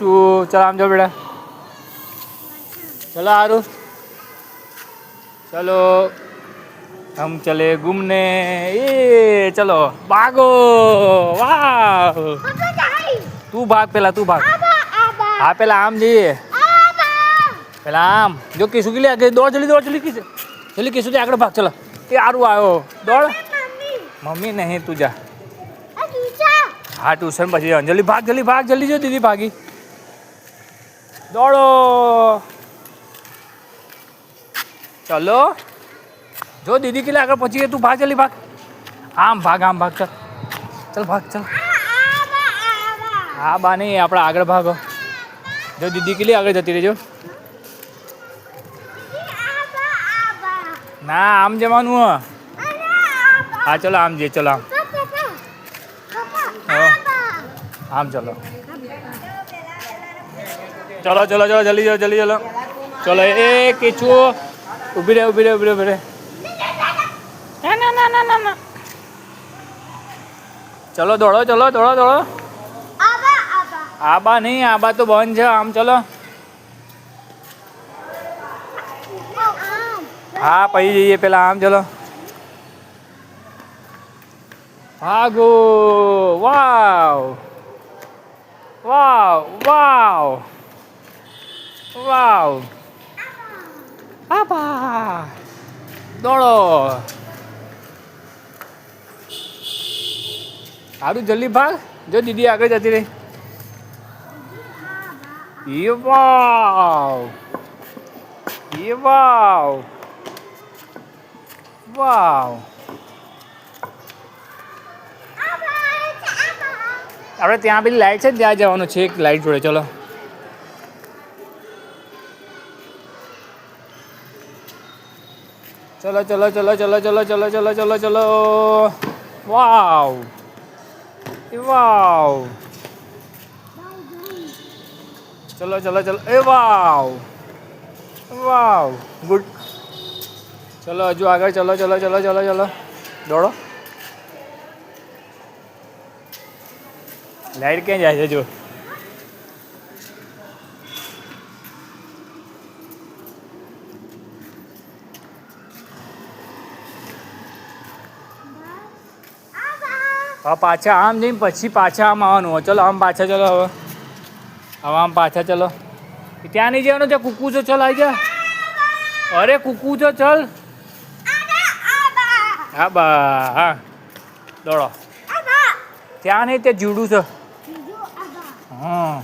શું? चल आम जाओ बेटा, चलो आरू, चलो हम चले घूमने। ये चलो भागो, वाह! तू भाग, पेला तू भाग। हाँ पेला आम जइए, पेला आम जो किसू के लिए आगे दौड़, जल्दी दौड़, जल्दी किसू के आगे भाग। चलो ये आरू आयो, दौड़। मम्मी नहीं, तू जा। हाँ ट्यूशन પછી અંજલિ ભાગ, જલ્દી ભાગ, જલ્દી જો દીદી ભાગી, દોડો, चलो जो दीदी के लिए आगे पहुंची है, तू भाग, जल्दी भाग, आम भाग, चल चल भाग, चल। हाँ बा नहीं, आप आगे भागो, जो दीदी के लिए आगे जती रही जो ना आम जमानु। हाँ चलो आम जे, चलो आम चलो, चलो चलो चलो जल्दी चलो, जल्दी चलो, चलो ए केचू उभी रहे, उभी रहे, उभी रहे, उभी रहे। ना ना ना ना ना, चलो दौड़ो, चलो दौड़ो, दौड़ो। आबा नहीं, आबा तो बंद है, आम चलो। हाँ पही जाइए, पहला आम चलो, भागो, वाव वाव वाव वाव, आबा दौड़ो, आरू जल्दी भाग, जो दीदी आगे जाती रही। ये वाव, ये वाव वाव, આપણે ત્યાં પેલી લાઈટ છે ને, ત્યાં જવાનું છે, એક લાઈટ જોડે, ચલો। चलो चलो चलो चलो चलो चलो चलो चलो चलो, वाव वाव, चलो चलो चलो, ए वाव वाव, गुड, चलो हजू आगे, चलो चलो चलो चलो चलो, दौड़ो। लाइट क्या जाए जो, હવે પાછા આમ જઈને પછી પાછા આમ આવવાનું હોય। ચલો આમ પાછા, ચલો હવે હવે આમ પાછા, ચલો ત્યાં નહીં જવાનું, ત્યાં કુકુ છો, ચલ આવી જા, અરે કુકુ છો, ચલ। હા બા, હા દોડો, ત્યાં નહીં, ત્યાં જીવડું છે। हाँ